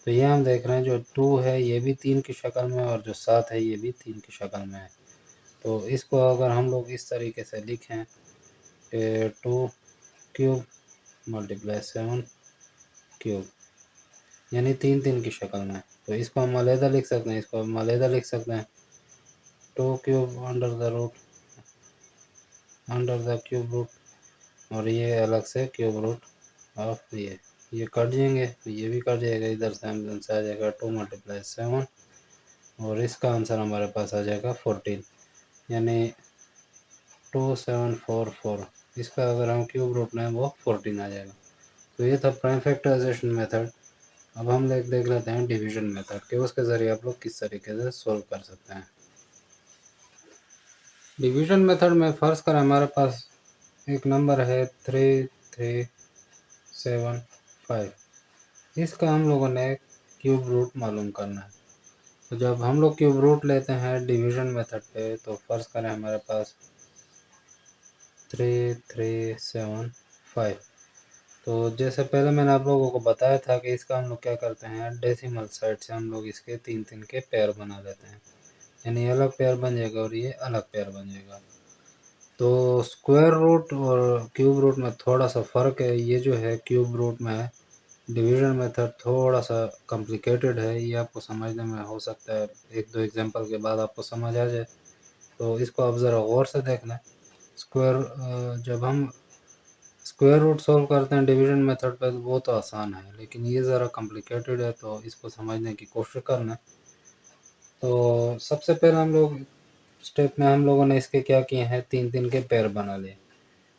तो ये हम देख रहे हैं जो 2 है ये भी 3 की शक्ल में, और जो 7 है ये भी 3 की शक्ल में है। तो इसको अगर हम लोग इस तरीके से लिखें कि 2 क्यूब मल्टीप्लाई 7 क्यूब, यानी 3 3 की शक्ल में। तो इसको हम अलहदा लिख सकते हैं, इसको हम अलहदा लिख सकते हैं, 2 cube under the cube root, और ये अलग से क्यूब रूट ऑफ ये कट जाएंगे, तो ये भी कट जाएगा, इधर से हम से आ जाएगा 2 मल्टीप्लाई 7, और इसका आंसर हमारे पास आ जाएगा 14, यानी 2744। इसका अगर हम क्यूब रूट लें वो 14 आ जाएगा। तो ये था प्राइम फैक्टराइजेशन मेथड। अब हम देख लेते हैं डिवीजन मेथड कि उसके ज़रिए आप लोग किस तरीके से सोल्व कर सकते हैं। डिवीजन मेथड में फ़र्ज़ करें हमारे पास एक नंबर है 3375, इसका हम लोगों ने क्यूब रूट मालूम करना है। तो जब हम लोग क्यूब रूट लेते हैं डिवीजन मेथड पे, तो फ़र्ज़ करें हमारे पास 3375, तो जैसे पहले मैंने आप लोगों को बताया था कि इसका हम लोग क्या करते हैं, डेसिमल साइड से हम लोग इसके 3 3 के पेयर बना देते हैं, यानी अलग पेयर बन जाएगा और ये अलग पेयर बन जाएगा। तो स्क्वायर रूट और क्यूब रूट में थोड़ा सा फ़र्क है, ये जो है क्यूब रूट में है, डिवीजन मेथड थोड़ा सा कॉम्प्लिकेटेड है, ये आपको समझने में हो सकता है 1 2 एग्जांपल के बाद आपको समझ आ जाए। तो इसको आप ज़रा गौर से देख लें। जब हम स्क्वायर रूट सॉल्व करते हैं डिवीजन मेथड पे, तो वो तो आसान है, लेकिन ये ज़रा कॉम्प्लिकेटेड है, तो इसको समझने की कोशिश करना। तो सबसे पहले हम लोग स्टेप में हम लोगों ने इसके क्या किए हैं, 3 3 के पेयर बना लिए।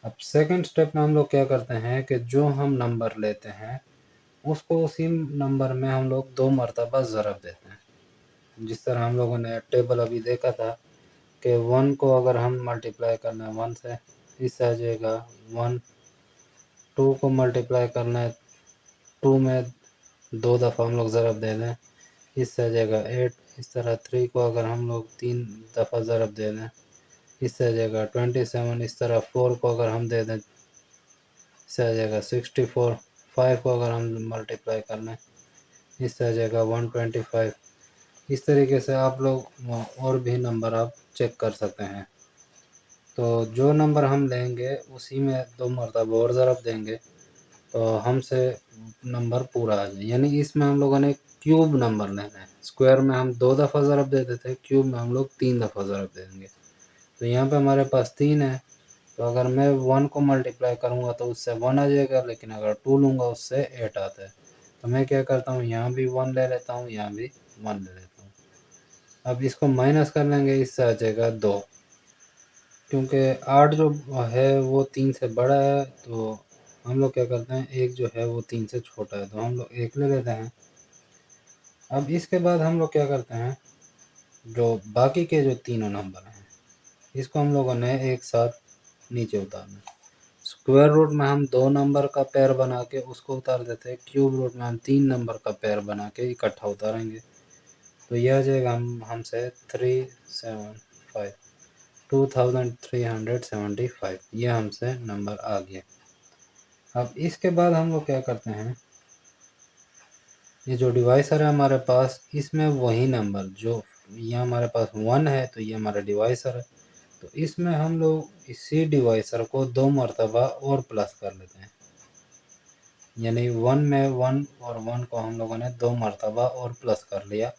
अब सेकंड स्टेप में हम लोग क्या करते हैं कि जो हम नंबर लेते हैं उसको उसी नंबर में हम लोग 2 मरतबा ज़रब देते हैं। जिस तरह हम लोगों ने टेबल अभी देखा था कि 1 को अगर हम मल्टीप्लाई करना है 1 से, इससे आ जाएगा 1। 2 को मल्टीप्लाई करना है 2 में 2 दफ़ा हम लोग ज़रब दे दें, इससे आ जाएगा 8। इस तरह 3 को अगर हम लोग 3 दफ़ा ज़रब दे दें, इससे आ जाएगा 27। इस तरह 4 को अगर हम दे दें, इससे आ जाएगा 64। 5 को अगर हम मल्टीप्लाई करना है, इससे आ जाएगा 125। इस तरीके से आप लोग और भी नंबर आप चेक कर सकते हैं। तो जो नंबर हम लेंगे उसी में 2 मरतबा और ज़रब देंगे, तो हमसे नंबर पूरा आ जाए, यानी इसमें हम लोगों ने क्यूब नंबर लेना है। स्क्वायर में हम 2 दफ़ा ज़रब देते थे, क्यूब में हम लोग 3 दफ़ा ज़रब देंगे। तो यहाँ पे हमारे पास 3 है, तो अगर मैं 1 को मल्टीप्लाई करूँगा तो उससे 1 आ जाएगा, लेकिन अगर 2 लूँगा उससे 8 आता है। तो मैं क्या करता हूँ, यहाँ भी 1 ले लेता हूँ, यहाँ भी 1 ले लेता हूँ। अब इसको माइनस कर लेंगे, इससे आ जाएगा 2, क्योंकि 8 जो है वो 3 से बड़ा है, तो हम लोग क्या करते हैं, 1 जो है वो 3 से छोटा है, तो हम लोग 1 ले लेते हैं। अब इसके बाद हम लोग क्या करते हैं, जो बाकी के जो तीनों नंबर हैं इसको हम लोगों ने एक साथ नीचे उतारना है। स्क्वायर रूट में हम 2 नंबर का पेयर बना के उसको उतार देते हैं, क्यूब रूट में हम 3 नंबर का पेयर बना के इकट्ठा उतारेंगे। तो यह आ जाएगा हमसे 375, 2375, ये हमसे नंबर आ गया। अब इसके बाद हम लोग क्या करते हैं, ये जो डिवाइसर है हमारे पास, इसमें वही नंबर जो ये हमारे पास 1 है, तो ये हमारा डिवाइसर है, तो इसमें हम लोग इसी डिवाइसर को 2 मरतबा और प्लस कर लेते हैं, यानी 1 में 1 और 1 को हम लोगों ने 2 मरतबा और प्लस कर लिया।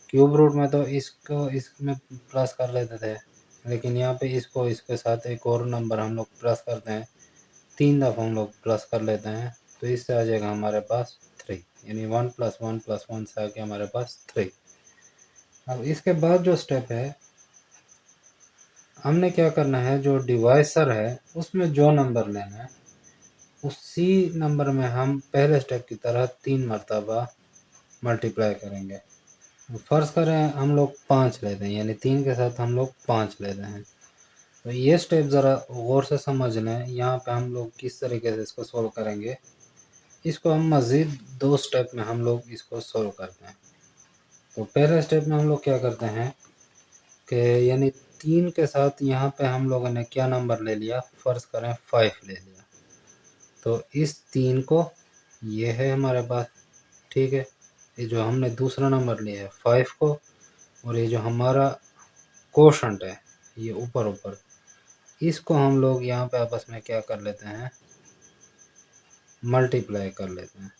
क्यूब रूट में तो इसको इसमें प्लस कर लेते थे, लेकिन यहाँ पे इसको इसके साथ एक और नंबर हम लोग प्लस करते हैं, 3 दफ़ा हम लोग प्लस कर लेते हैं, तो इससे आ जाएगा हमारे पास 3, यानी 1 + 1 + 1 से आ गया हमारे पास 3। अब इसके बाद जो स्टेप है, हमने क्या करना है, जो डिवाइसर है उसमें जो नंबर लेना है उसी नंबर में हम पहले स्टेप की तरह 3 मरतबा मल्टीप्लाई करेंगे। फ़र्ज़ करें हम लोग 5 लेते हैं, यानी 3 के साथ हम लोग 5 लेते हैं। तो ये स्टेप ज़रा गौर से समझ लें, यहाँ पे हम लोग किस तरीके से इसको सॉल्व करेंगे। इसको हम मज़ीद 2 स्टेप में हम लोग इसको सॉल्व करते हैं। तो पहले स्टेप में हम लोग क्या करते हैं कि यानी 3 के साथ यहाँ पे हम लोगों ने क्या नंबर ले लिया, फ़र्ज़ करें 5 ले लिया। तो इस 3 को, ये है हमारे पास, ठीक है। ये जो हमने दूसरा नंबर लिया है 5 को, और ये जो हमारा कोशंट है ये ऊपर, इसको हम लोग यहाँ पे आपस में क्या कर लेते हैं, मल्टीप्लाई कर लेते हैं।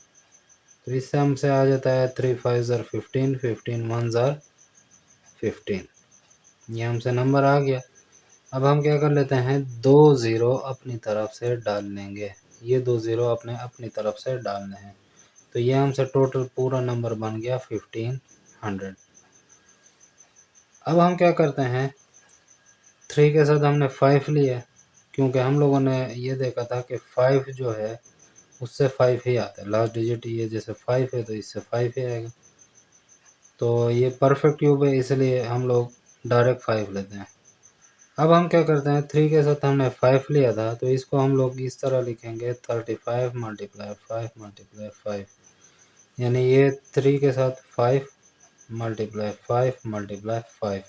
तो इससे हमसे आ जाता है 3 5 ज़र 15, 15 1 ज़र 15। ये हमसे नंबर आ गया। अब हम क्या कर लेते हैं, 2 ज़ीरो अपनी तरफ से डाल लेंगे। ये 2 ज़ीरो अपने अपनी तरफ से डालने हैं। तो ये हमसे टोटल पूरा नंबर बन गया 1500। अब हम क्या करते हैं, 3 के साथ हमने 5 लिया, क्योंकि हम लोगों ने ये देखा था कि 5 जो है उससे 5 ही आता है, लास्ट डिजिट ये जैसे 5 है तो इससे 5 ही आएगा। तो ये परफेक्ट क्यूब है, इसलिए हम लोग डायरेक्ट 5 लेते हैं। अब हम क्या करते हैं, 3 के साथ हमने 5 लिया था तो इसको हम लोग इस तरह लिखेंगे, 35 मल्टीप्लाई 5 मल्टीप्लाई 5, यानी ये 3 के साथ 5 मल्टीप्लाई 5 मल्टीप्लाई 5,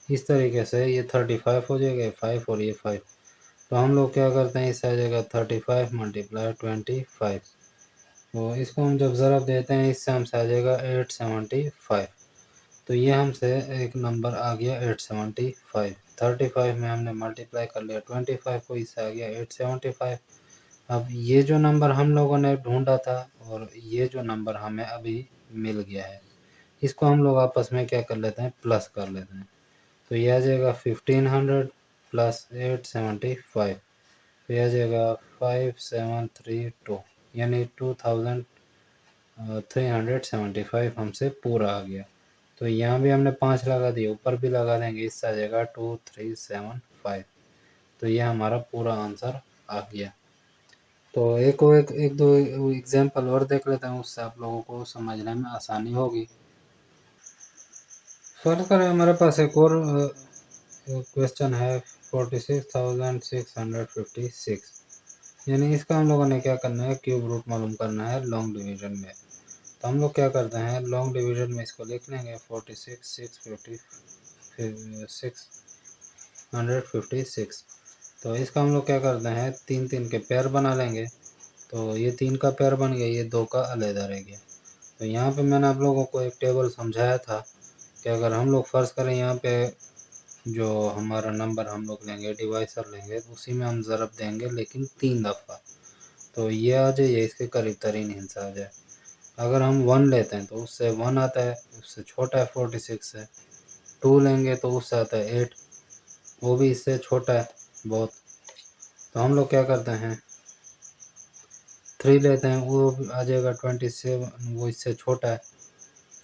इस तरीके से ये 35 हो जाएगा, 5 और ये 5। तो हम लोग क्या करते हैं, इससे आ जाएगा 35 मल्टीप्लाई 25। तो इसको हम जब ज़रब देते हैं इससे हमसे आ जाएगा 875। तो ये हमसे एक नंबर आ गया 875। 35 में हमने मल्टीप्लाई कर लिया 25 को, इससे आ गया 875। अब ये जो नंबर हम लोगों ने ढूंढा था और ये जो नंबर हमें अभी मिल गया है, इसको हम लोग आपस में क्या कर लेते हैं, प्लस कर लेते हैं। तो ये आ जाएगा 1500 प्लस 875, तो ये आ जाएगा 5732, यानी 2375 हमसे पूरा आ गया। तो यहाँ भी हमने 5 लगा दिए, ऊपर भी लगा देंगे, इससे आ जाएगा 2375। तो ये हमारा पूरा आंसर आ गया। तो एक दो एग्जांपल और देख लेते हैं, उससे आप लोगों को समझने में आसानी होगी। फर्ज करें हमारे पास एक और क्वेश्चन है 46,656, यानी इसका हम लोगों ने क्या करना है, क्यूब रूट मालूम करना है लॉन्ग डिवीजन में। तो हम लोग क्या करते हैं, लॉन्ग डिवीजन में इसको लिख लेंगे 46,656। तो इसका हम लोग क्या करते हैं, 3 3 के पेयर बना लेंगे। तो ये 3 का पेयर बन गया, ये 2 का अलहदा रह गया। तो यहाँ पे मैंने आप लोगों को एक टेबल समझाया था कि अगर हम लोग फ़र्ज़ करें यहाँ पे जो हमारा नंबर हम लोग लेंगे, डिवाइसर लेंगे, तो उसी में हम ज़रब देंगे लेकिन 3 दफ़ा। तो ये आ जाए, ये इसके करीब तरीन हिस्सा आ जाए। अगर हम 1 लेते हैं तो उससे 1 आता है, उससे छोटा है 46 से। 2 लेंगे तो उससे आता है 8, वो भी इससे छोटा है बहुत। तो हम लोग क्या करते हैं, 3 लेते हैं, वो आ जाएगा 27, वो इससे छोटा है।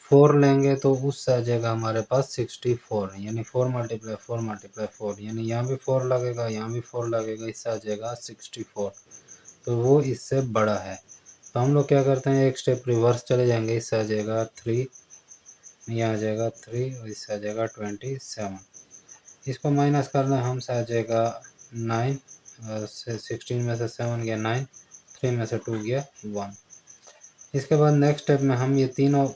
4 लेंगे तो उससे आ जाएगा हमारे पास 64, यानी 4 मल्टीप्लाई 4 मल्टीप्लाई 4, यानी यहाँ भी 4 लगेगा, यहाँ भी 4 लगेगा, इससे आ जाएगा 64। तो वो इससे बड़ा है। तो हम लोग क्या करते हैं, एक स्टेप रिवर्स चले जाएंगे, इससे आ जाएगा 3, यहाँ आ जाएगा 3 और इससे आ जाएगा 27। इसको माइनस करना है, हमसे आ जाएगा 9, 16 में से 7 गया 9, 3 में से 2 गया 1। इसके बाद नेक्स्ट स्टेप में हम ये तीनों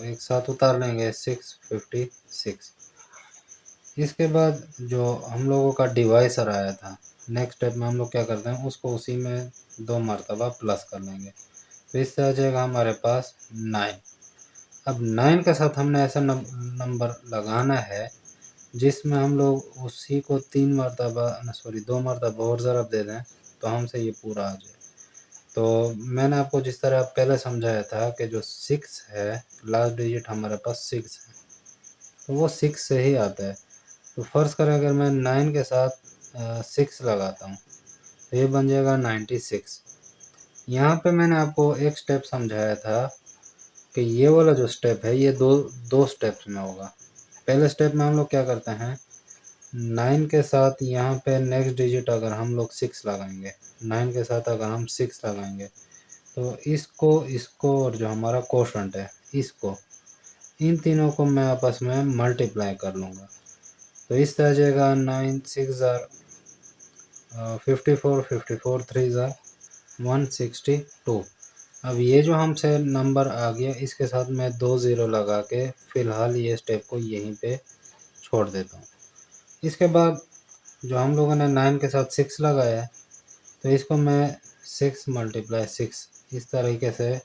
एक साथ उतार लेंगे, 656। इसके बाद जो हम लोगों का डिवाइसर आया था, नेक्स्ट स्टेप में हम लोग क्या करते हैं, उसको उसी में 2 मरतबा प्लस कर लेंगे। तो इससे आ जाएगा हमारे पास 9। अब 9 के साथ हमने ऐसा नंबर लगाना है जिसमें हम लोग उसी को 3 मरतबा, सॉरी 2 मरतबा और ज़रब दे दें तो हमसे ये पूरा आ जाए। तो मैंने आपको जिस तरह पहले समझाया था कि जो 6 है, लास्ट डिजिट हमारे पास 6 है, तो वो 6 से ही आता है। तो फ़र्ज़ करें अगर मैं 9 के साथ 6 लगाता हूँ तो ये बन जाएगा 96। यहाँ पे मैंने आपको एक स्टेप समझाया था कि ये वाला जो स्टेप है ये दो दो स्टेप्स में होगा। पहले स्टेप में हम लोग क्या करते हैं, 9 के साथ यहाँ पे नेक्स्ट डिजिट अगर हम लोग 6 लगाएंगे, 9 के साथ अगर हम 6 लगाएंगे तो इसको और जो हमारा कोशंट है इसको, इन तीनों को मैं आपस में मल्टीप्लाई कर लूँगा। तो इस तरह जाएगा 9 6 ज़ार 54, 54 3 ज़ार 162। अब ये जो हमसे नंबर आ गया इसके साथ मैं 2 ज़ीरो लगा के फ़िलहाल ये स्टेप को यहीं पे छोड़ देता हूँ। इसके बाद जो हम लोगों ने 9 के साथ 6 लगाया है तो इसको मैं 6 मल्टीप्लाई 6 इस तरीके से,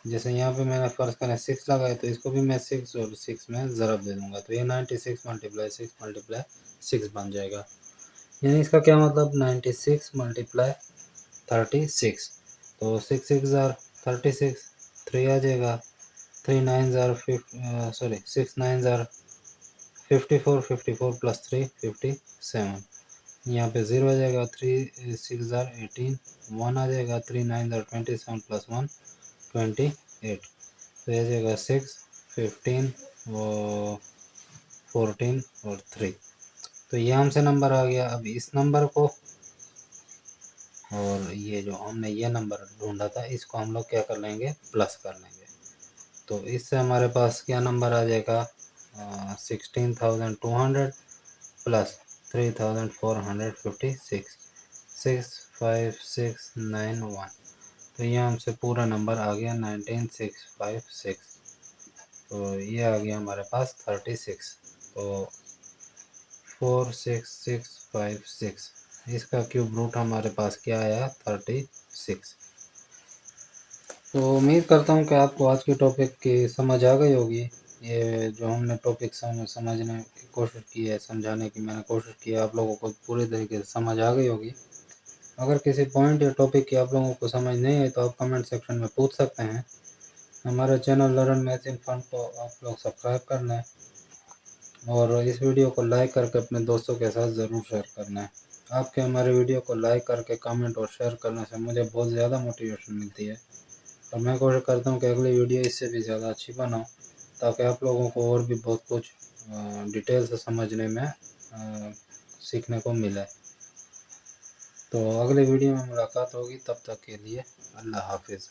जैसे यहाँ पे मैंने फ़र्ज़ करें 6 लगाया तो इसको भी मैं 6 और 6 में ज़रब दे दूँगा तो ये 96 मल्टीप्लाई 6 मल्टीप्लाई 6 बन जाएगा। यानी इसका क्या मतलब 96 मल्टीप्लाई 36। तो 6 6 ज़ार 36, 3 आ जाएगा, 3 9 ज़ार 6 9 ज़ार 54, 54 प्लस 3 57। यहाँ पे 0 आ जाएगा, 3 6 ज़ार 18, 1 आ जाएगा, 3 9 ज़ार 27 प्लस 1 28। तो ये जाएगा 6 15 और 14 और 3। तो ये हमसे नंबर आ गया। अब इस नंबर को और ये जो हमने ये नंबर ढूंढा था इसको हम लोग क्या कर लेंगे, प्लस कर लेंगे। तो इससे हमारे पास क्या नंबर आ जाएगा, 16,200 प्लस 3,456, 65691। तो ये हमसे पूरा नंबर आ गया 19656। तो ये आ गया हमारे पास 36। तो 46656, इसका क्यूब रूट हमारे पास क्या आया, 36। तो उम्मीद करता हूँ कि आपको आज की टॉपिक की समझ आ गई होगी। ये जो हमने टॉपिक समझने की कोशिश की है, समझाने की मैंने कोशिश की है, आप लोगों को पूरी तरीके से समझ आ गई होगी। अगर किसी पॉइंट या टॉपिक की आप लोगों को समझ नहीं आई तो आप कमेंट सेक्शन में पूछ सकते हैं। हमारे channel learn maths in fun को आप लोग सब्सक्राइब करना है और इस वीडियो को लाइक करके अपने दोस्तों के साथ ज़रूर शेयर करना है। आपके हमारे वीडियो को लाइक करके कमेंट और शेयर करने से मुझे बहुत ज़्यादा मोटिवेशन मिलती है और मैं कोशिश करता हूँ कि अगली वीडियो इससे भी ज़्यादा अच्छी बनाऊँ ताकि आप लोगों को और भी बहुत कुछ डिटेल से समझने में सीखने को मिले। तो अगले वीडियो में मुलाकात होगी, तब तक के लिए अल्लाह हाफिज़।